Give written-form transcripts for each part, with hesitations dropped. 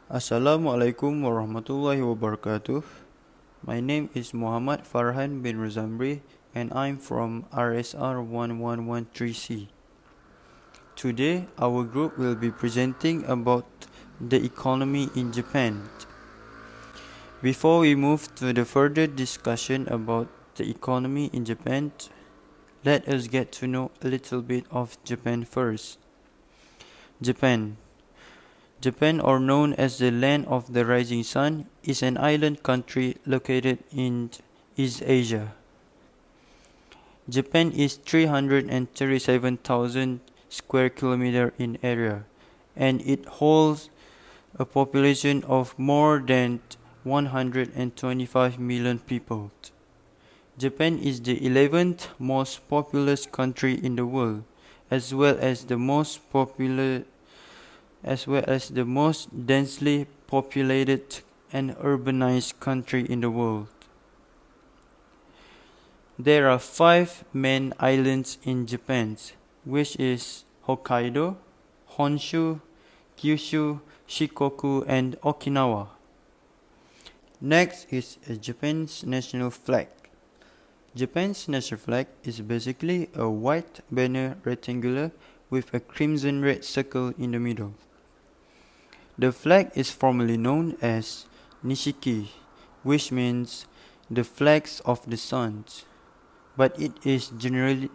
Assalamualaikum warahmatullahi wabarakatuh. My name is Muhammad Farhan bin Razambri and I'm from RSR 1113C. Today, our group will be presenting about the economy in Japan. Before we move to the further discussion about the economy in Japan, let us get to know a little bit of Japan first. Japan, or known as the Land of the Rising Sun, is an island country located in East Asia. Japan is 337,000 square kilometers in area, and it holds a population of more than 125 million people. Japan is the 11th most populous country in the world, as well as the most densely populated and urbanized country in the world. There are 5 main islands in Japan, which is Hokkaido, Honshu, Kyushu, Shikoku, and Okinawa. Next is Japan's national flag. Japan's national flag is basically a white banner rectangular with a crimson red circle in the middle. The flag is formally known as Nishiki, which means the flags of the suns, but it is generally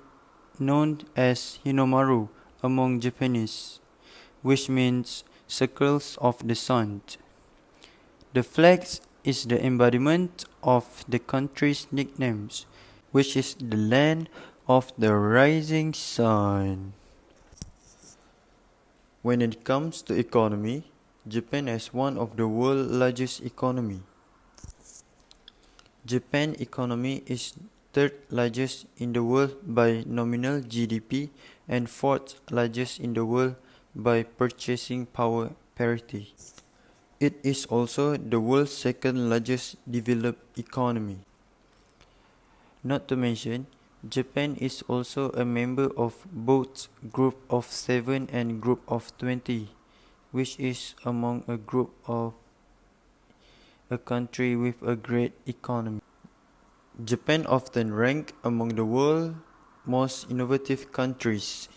known as Hinomaru among Japanese, which means circles of the sun. The flag is the embodiment of the country's nicknames, which is the land of the rising sun. When it comes to economy, Japan has one of the world's largest economy. Japan economy is third largest in the world by nominal GDP and fourth largest in the world by purchasing power parity. It is also the world's second largest developed economy. Not to mention, Japan is also a member of both Group of 7 and Group of 20, which is among a group of a country with a great economy. Japan often ranked among the world's most innovative countries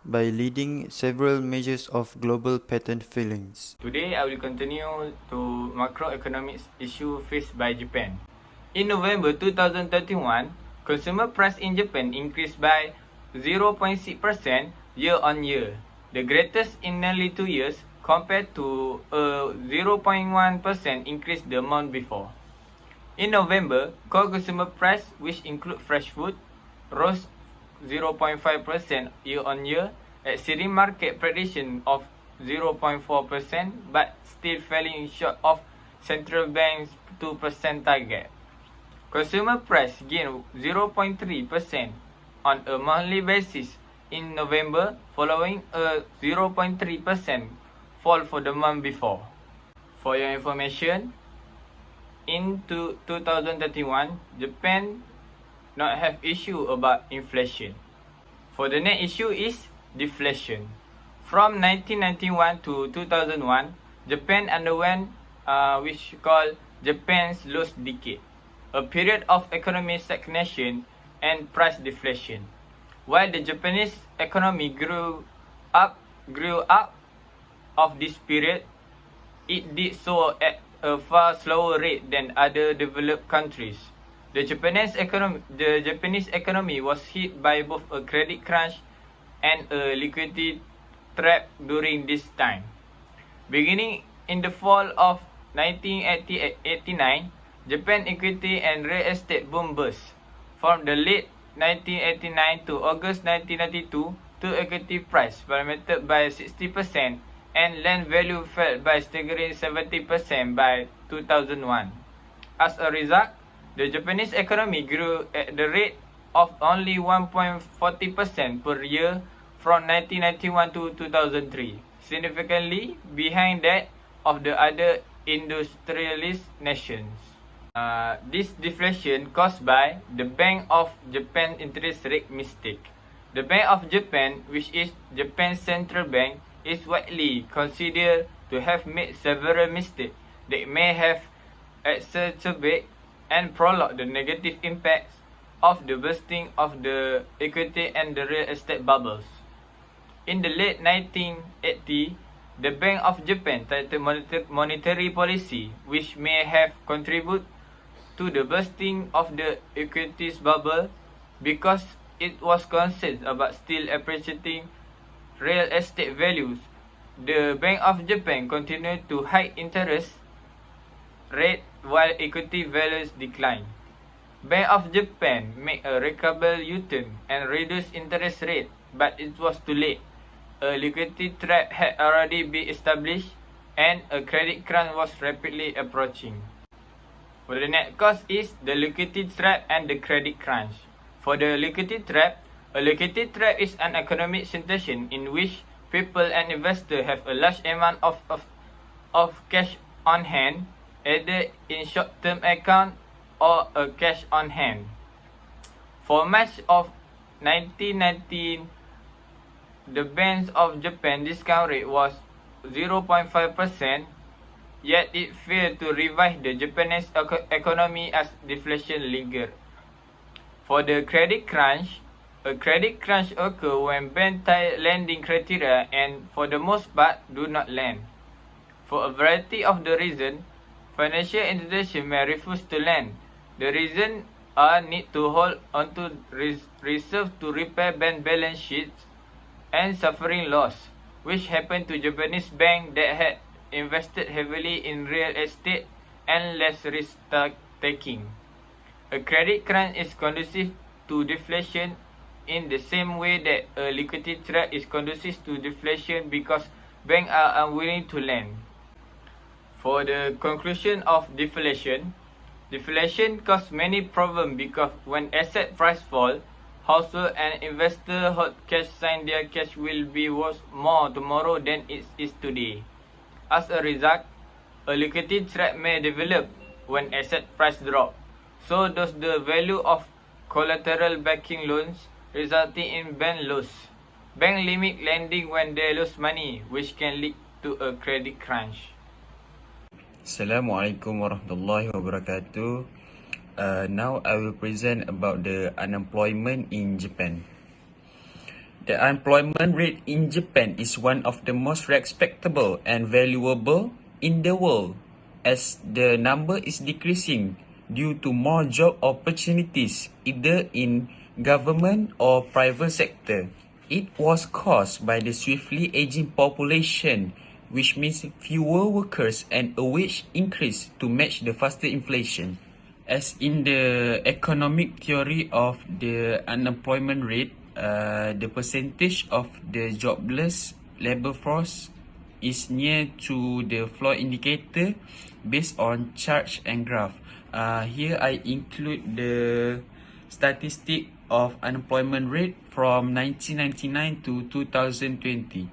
by leading several measures of global patent filings. Today I will continue to macroeconomics issue faced by Japan. In November 2021, consumer price in Japan increased by 0.6% year-on-year, the greatest in nearly 2 years compared to a 0.1% increase the month before. In November, core consumer price, which include fresh food, rose 0.5% year-on-year, exceeding market prediction of 0.4%, but still falling short of central bank's 2% target. Consumer price gained 0.3% on a monthly basis in November, following a 0.3% fall for the month before. For your information, in 2031, Japan not have issue about inflation. For the next issue is deflation. From 1991 to 2001, Japan underwent which called Japan's lost decade, a period of economic stagnation and price deflation. While the Japanese economy grew up of this period, it did so at a far slower rate than other developed countries. The Japanese economy was hit by both a credit crunch and a liquidity trap during this time. Beginning in the fall of 1989, Japan equity and real estate boom burst. From the late 1989 to August 1992, two equity price plummeted by 60% and land value fell by staggering 70% by 2001. As a result, the Japanese economy grew at the rate of only 1.40% per year from 1991 to 2003, significantly behind that of the other industrialist nations. This deflation caused by the Bank of Japan interest rate mistake. The Bank of Japan, which is Japan's central bank, is widely considered to have made several mistakes that may have exacerbated and prolonged the negative impacts of the bursting of the equity and the real estate bubbles. In the late 1980s, the Bank of Japan tightened monetary policy, which may have contributed to the bursting of the equities bubble because it was concerned about still appreciating real estate values. The Bank of Japan continued to hike interest rate while equity values declined. Bank of Japan made a remarkable U-turn and reduced interest rate, but it was too late. A liquidity trap had already been established and a credit crunch was rapidly approaching. For the next cause is the liquidity trap and the credit crunch. For the liquidity trap, a liquidity trap is an economic situation in which people and investors have a large amount of cash on hand, either in short-term account or a cash on hand. For March of 1919, the Bank of Japan discount rate was 0.5%, yet it failed to revive the Japanese economy as deflation lingered. For the credit crunch, a credit crunch occurs when banks tie lending criteria and for the most part do not lend. For a variety of the reasons, financial institutions may refuse to lend. The reasons are need to hold onto reserves to repair bank balance sheets and suffering loss, which happened to Japanese banks that had invested heavily in real estate and less risk-taking. A credit crunch is conducive to deflation in the same way that a liquidity trap is conducive to deflation because banks are unwilling to lend. For the conclusion of deflation causes many problems because when asset price fall, household and investor hold cash sign their cash will be worth more tomorrow than it is today. As a result, a liquidity trap may develop when asset price drop. So does the value of collateral backing loans, resulting in bank loss. Bank limit lending when they lose money, which can lead to a credit crunch. Assalamualaikum warahmatullahi wabarakatuh. Now I will present about the unemployment in Japan. The unemployment rate in Japan is one of the most respectable and valuable in the world, as the number is decreasing due to more job opportunities either in government or private sector. It was caused by the swiftly aging population, which means fewer workers and a wage increase to match the faster inflation. As in the economic theory of the unemployment rate, the percentage of the jobless labor force is near to the floor indicator based on chart and graph. Here I include the statistic of unemployment rate from 1999 to 2020.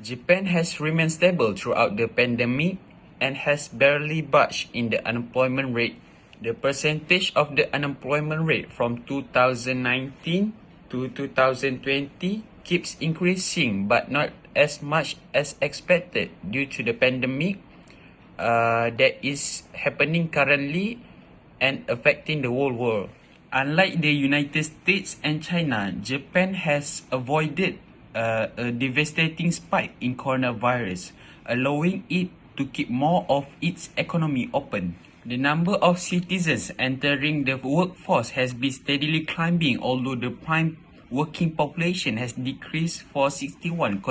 Japan has remained stable throughout the pandemic and has barely budged in the unemployment rate. The percentage of the unemployment rate from 2019 to 2020 keeps increasing, but not as much as expected due to the pandemic that is happening currently and affecting the whole world. Unlike the United States and China, Japan has avoided a devastating spike in coronavirus, allowing it to keep more of its economy open. The number of citizens entering the workforce has been steadily climbing, although the prime working population has decreased for 61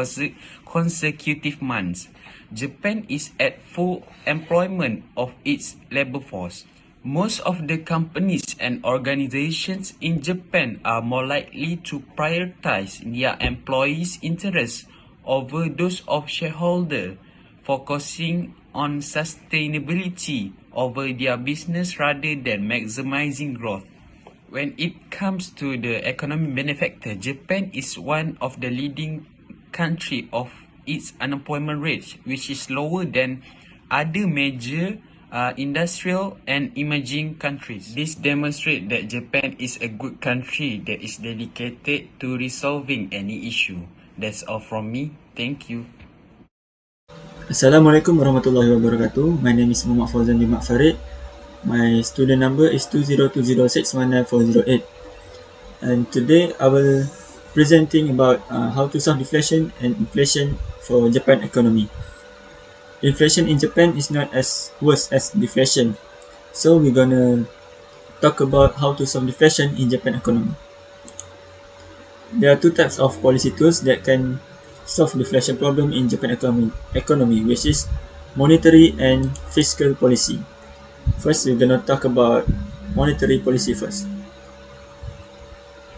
consecutive months. Japan is at full employment of its labor force. Most of the companies and organizations in Japan are more likely to prioritize their employees' interests over those of shareholders, focusing on sustainability over their business rather than maximizing growth. When it comes to the economic benefactor, Japan is one of the leading countries of its unemployment rate, which is lower than other major industrial and emerging countries. This demonstrates that Japan is a good country that is dedicated to resolving any issue. That's all from me. Thank you. Assalamualaikum warahmatullahi wabarakatuh. My name is Muhammad Fauzan bin Farid. My student number is 2020619408. And today I will presenting about how to solve deflation and inflation for Japan economy. Inflation in Japan is not as worse as deflation. So we're gonna talk about how to solve deflation in Japan economy. There are two types of policy tools that can solve deflation problem in Japan economy, which is monetary and fiscal policy. First, we're gonna talk about monetary policy first.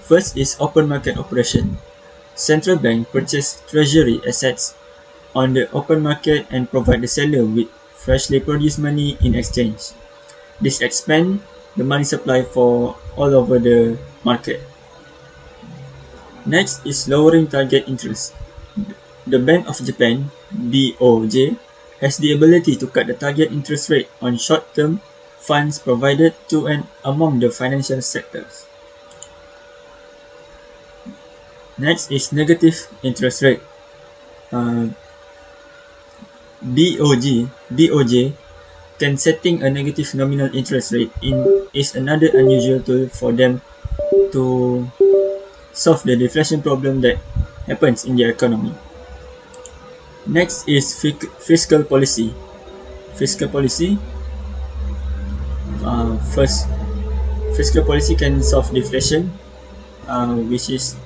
First is open market operation. Central bank purchase treasury assets on the open market and provide the seller with freshly produced money in exchange. This expand the money supply for all over the market. Next is lowering target interest. The Bank of Japan (BOJ) has the ability to cut the target interest rate on short-term funds provided to and among the financial sectors. Next is negative interest rate. BOJ can setting a negative nominal interest rate is another unusual tool for them to solve the deflation problem that happens in the economy. Next is fiscal policy. Fiscal policy. First, fiscal policy can solve deflation, which is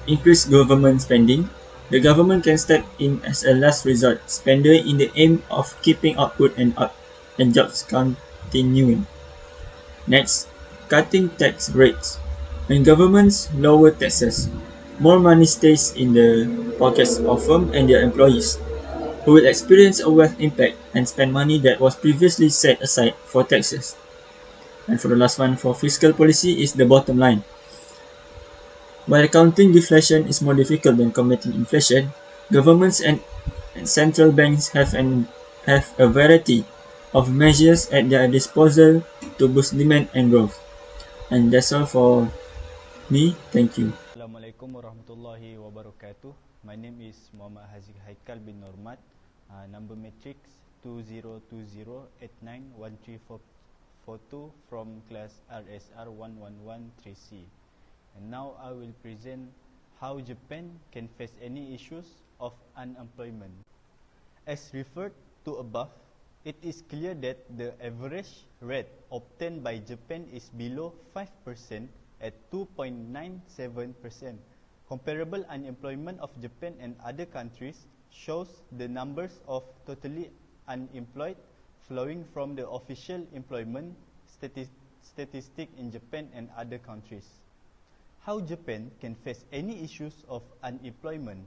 increase government spending. The government can step in as a last resort spender in the aim of keeping output and jobs continuing. Next, cutting tax rates. When governments lower taxes, more money stays in the pockets of firms and their employees, who will experience a wealth impact and spend money that was previously set aside for taxes. And for the last one, for fiscal policy, is the bottom line. While counting deflation is more difficult than combating inflation, governments and central banks have a variety of measures at their disposal to boost demand and growth. And that's all for me. Thank you. Assalamualaikum warahmatullahi wabarakatuh. My name is Muhammad Haziq Haikal bin Normat. Number matrix 2020891342 from class RSR 1113C. And now I will present how Japan can face any issues of unemployment. As referred to above, it is clear that the average rate obtained by Japan is below 5% at 2.97%. Comparable unemployment of Japan and other countries shows the numbers of totally unemployed flowing from the official employment statistic in Japan and other countries. How Japan can face any issues of unemployment?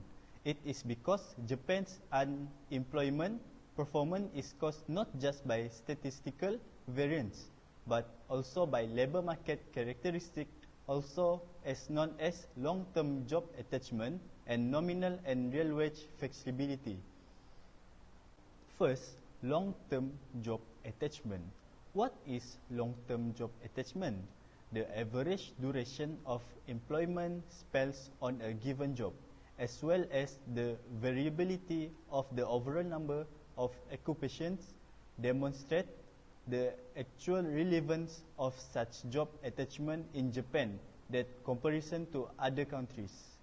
It is because Japan's unemployment performance is caused not just by statistical variance, but also by labor market characteristics, also as known as long-term job attachment and nominal and real wage flexibility. First, long-term job attachment. What is long-term job attachment? The average duration of employment spells on a given job, as well as the variability of the overall number of occupations, demonstrate the actual relevance of such job attachment in Japan that comparison to other countries.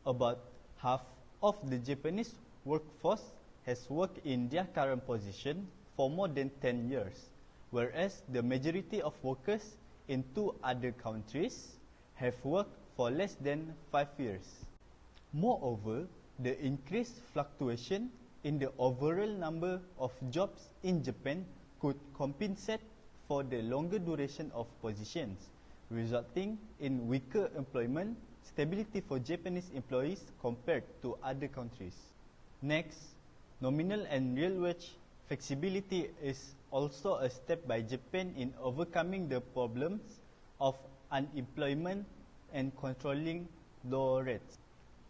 About half of the Japanese workforce has worked in their current position for more than 10 years, whereas the majority of workers in two other countries have worked for less than 5 years. Moreover, the increased fluctuation in the overall number of jobs in Japan could compensate for the longer duration of positions, resulting in weaker employment stability for Japanese employees compared to other countries. Next, nominal and real wage flexibility is also a step by Japan in overcoming the problems of unemployment and controlling low rates.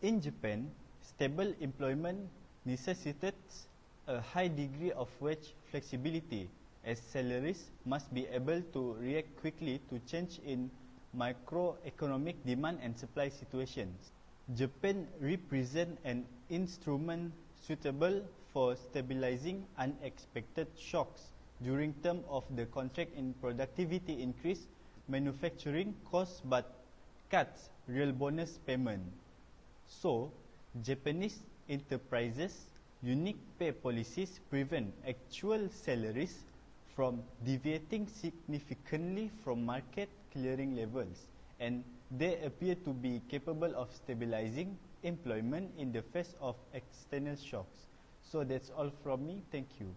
In Japan, stable employment necessitates a high degree of wage flexibility, as salaries must be able to react quickly to change in microeconomic demand and supply situations. Japan represents an instrument suitable for stabilizing unexpected shocks during term of the contract in productivity increase, manufacturing costs but cuts real bonus payment. So, Japanese enterprises' unique pay policies prevent actual salaries from deviating significantly from market clearing levels, and they appear to be capable of stabilizing employment in the face of external shocks. So that's all from me. Thank you.